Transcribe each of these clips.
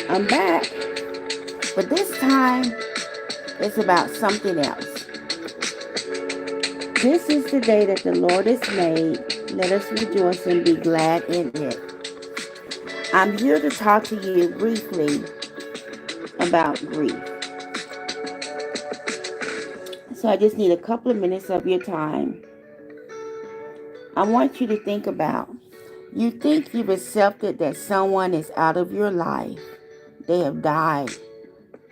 I'm back, but this time it's about something else. This is the day that the Lord has made. Let us rejoice and be glad in it. I'm here to talk to you briefly about grief. So I just need a couple of minutes of your time. I want you to think about, you think you've accepted that someone is out of your life. They have died.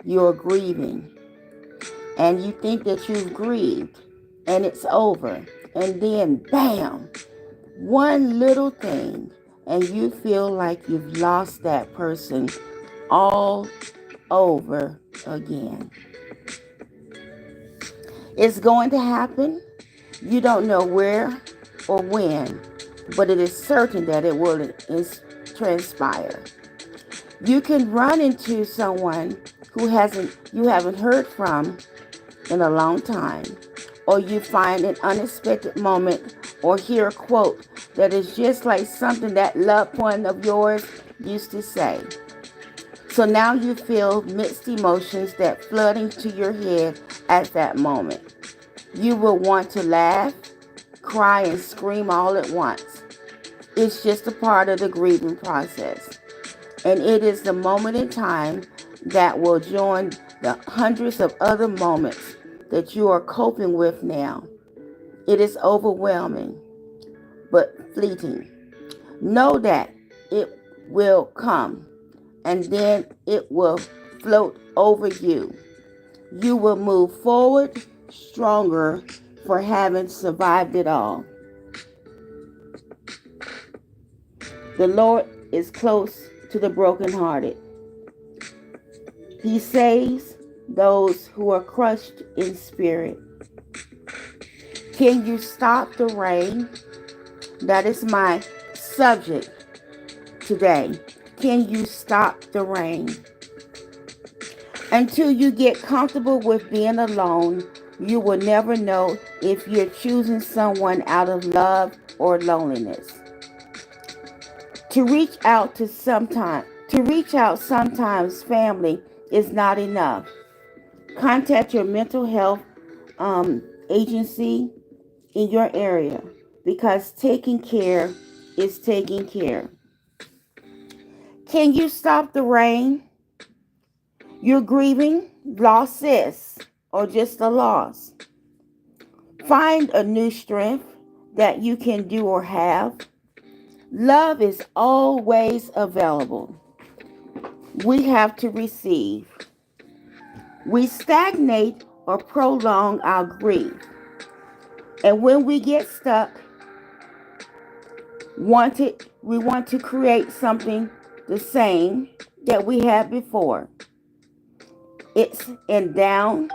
You're grieving. And you think that you've grieved and it's over. And then, bam, one little thing, and you feel like you've lost that person all over again. It's going to happen. You don't know where or when, but it is certain that it will transpire. You can run into someone who you haven't heard from in a long time, or you find an unexpected moment or hear a quote that is just like something that loved one of yours used to say. So now you feel mixed emotions that flood into your head at that moment. You will want to laugh, cry, and scream all at once. It's just a part of the grieving process. And it is the moment in time that will join the hundreds of other moments that you are coping with now. It is overwhelming, but fleeting. Know that it will come, and then it will float over you. You will move forward stronger for having survived it all. The Lord is close to the brokenhearted. He saves those who are crushed in spirit. Can you stop the rain? That is my subject today. Can you stop the rain? Until you get comfortable with being alone, you will never know if you're choosing someone out of love or loneliness. To reach out sometimes family is not enough. Contact your mental health agency in your area, because taking care is taking care. Can you stop the rain? You're grieving losses or just a loss. Find a new strength that you can do or have. Love is always available. We have to receive. We stagnate or prolong our grief. And when we get stuck, we want to create something the same that we had before. It's in down.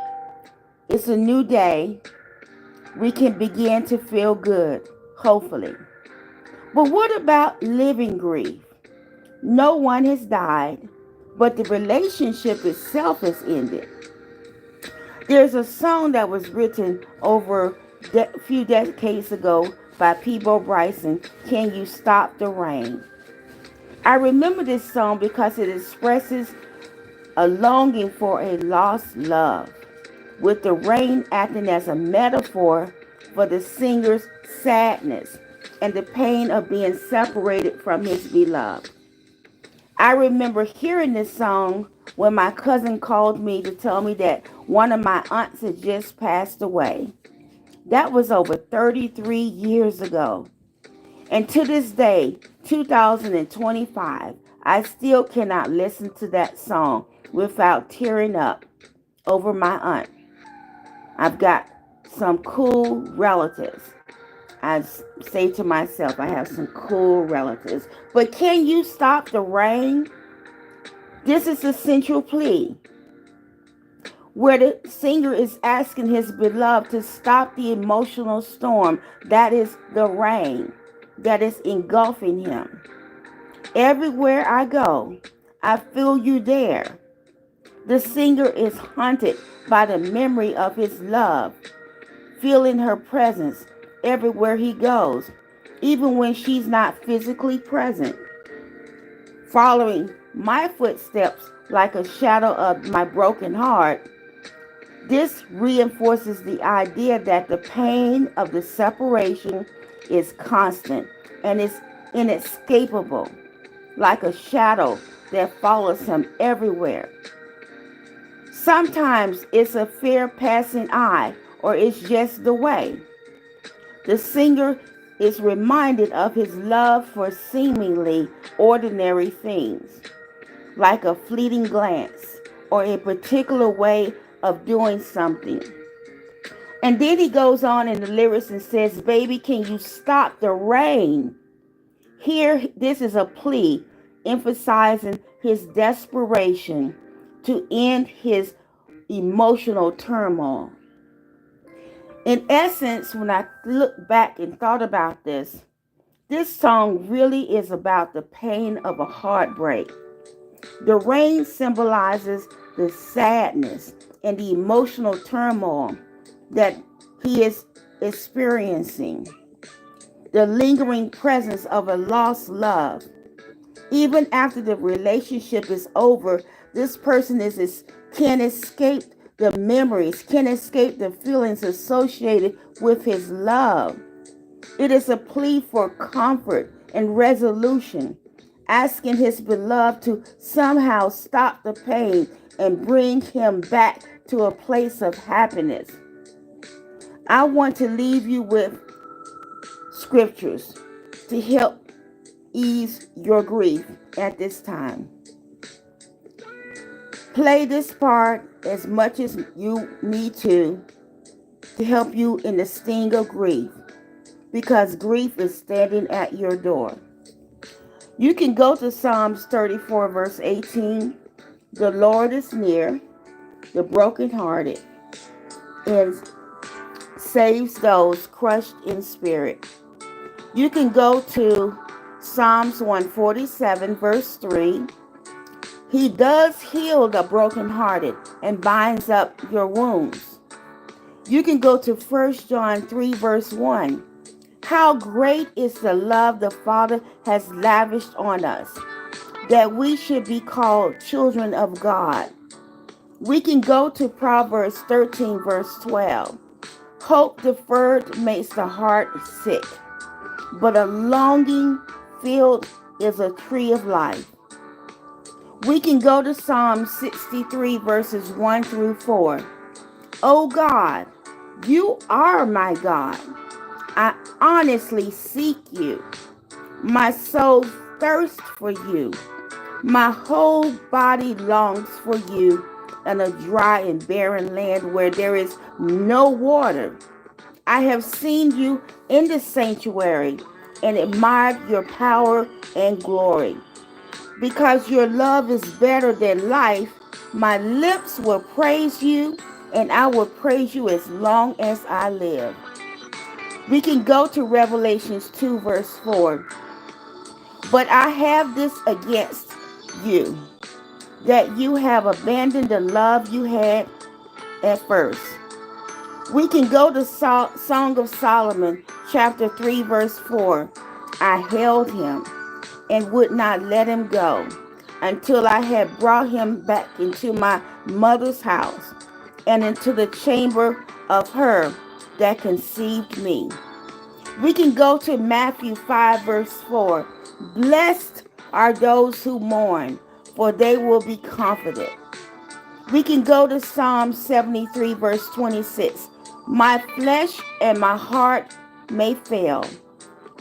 It's a new day. We can begin to feel good, hopefully. But what about living grief? No one has died, but the relationship itself has ended. There's a song that was written over a few decades ago by Peabo Bryson, Can You Stop the Rain? I remember this song because it expresses a longing for a lost love, with the rain acting as a metaphor for the singer's sadness and the pain of being separated from his beloved. I remember hearing this song when my cousin called me to tell me that one of my aunts had just passed away. That was over 33 years ago. And to this day, 2025, I still cannot listen to that song without tearing up over my aunt. I've got some cool relatives. I say to myself, I have some cool relatives. But can you stop the rain? This is the central plea, where the singer is asking his beloved to stop the emotional storm that is the rain that is engulfing him. Everywhere I go, I feel you there. The singer is haunted by the memory of his love, feeling her presence everywhere he goes, even when she's not physically present. Following my footsteps like a shadow of my broken heart. This reinforces the idea that the pain of the separation is constant and is inescapable, like a shadow that follows him everywhere. Sometimes it's a fair passing eye, or it's just the way. The singer is reminded of his love for seemingly ordinary things, like a fleeting glance or a particular way of doing something. And then he goes on in the lyrics and says, "Baby, can you stop the rain?" Here, this is a plea emphasizing his desperation to end his emotional turmoil. In essence, when I look back and thought about this song really is about the pain of a heartbreak. The rain symbolizes the sadness and the emotional turmoil that he is experiencing, the lingering presence of a lost love. Even after the relationship is over, this person can escape the memories, can escape the feelings associated with his love. It is a plea for comfort and resolution, asking his beloved to somehow stop the pain and bring him back to a place of happiness. I want to leave you with scriptures to help ease your grief at this time. Play this part as much as you need to help you in the sting of grief, because grief is standing at your door. You can go to Psalms 34 verse 18. The Lord is near the brokenhearted and saves those crushed in spirit. You can go to Psalms 147 verse 3. He does heal the brokenhearted and binds up your wounds. You can go to 1 John 3 verse 1. How great is the love the Father has lavished on us, that we should be called children of God. We can go to Proverbs 13 verse 12. Hope deferred makes the heart sick, but a longing filled is a tree of life. We can go to Psalm 63 verses 1 through 4. Oh God, you are my God. I honestly seek you. My soul thirsts for you. My whole body longs for you in a dry and barren land where there is no water. I have seen you in the sanctuary and admired your power and glory. Because your love is better than life, my lips will praise you, and I will praise you as long as I live. We can go to Revelations 2 verse 4. But I have this against you, that you have abandoned the love you had at first. We can go to Song of Solomon, chapter 3, verse 4. I held him and would not let him go until I had brought him back into my mother's house and into the chamber of her that conceived me. We can go to Matthew 5, verse 4. Blessed are those who mourn, for they will be comforted. We can go to Psalm 73, verse 26. My flesh and my heart may fail,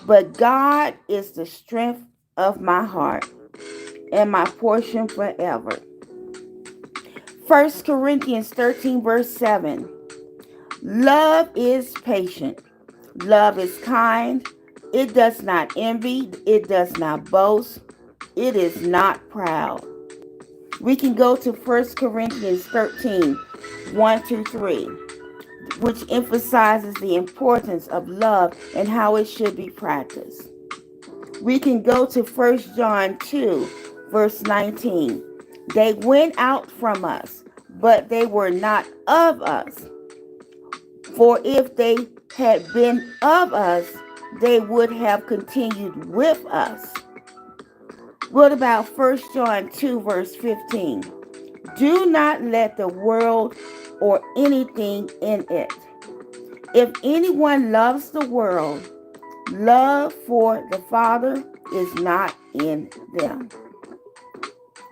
but God is the strength of my heart and my portion forever. 1 Corinthians 13, verse 7. Love is patient. Love is kind. It does not envy. It does not boast. It is not proud. We can go to 1 Corinthians 13, 1 to 3, which emphasizes the importance of love and how it should be practiced. We can go to 1 John 2, verse 19. They went out from us, but they were not of us. For if they had been of us, they would have continued with us. What about 1 John 2 verse 15? Do not let the world or anything in it. If anyone loves the world, love for the Father is not in them.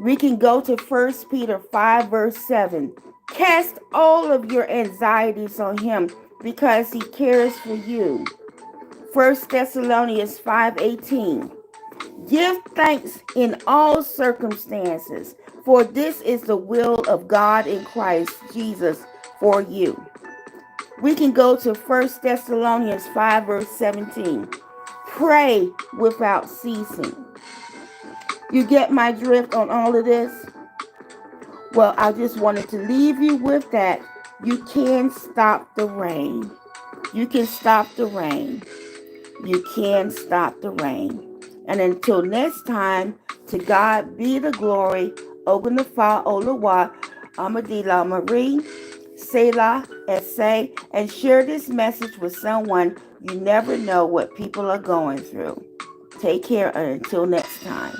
We can go to 1 Peter 5 verse 7. Cast all of your anxieties on him because he cares for you. 1 Thessalonians 5:18. Give thanks in all circumstances, for this is the will of God in Christ Jesus for you. We can go to 1 Thessalonians 5 verse 17. Pray without ceasing. You get my drift on all of this? Well, I just wanted to leave you with that. You can stop the rain. You can stop the rain. You can stop the rain. And until next time, to God be the glory. Ogunafa Oluwa, Amadila Marie, Selah, Essay, and share this message with someone. You never know what people are going through. Take care until next time.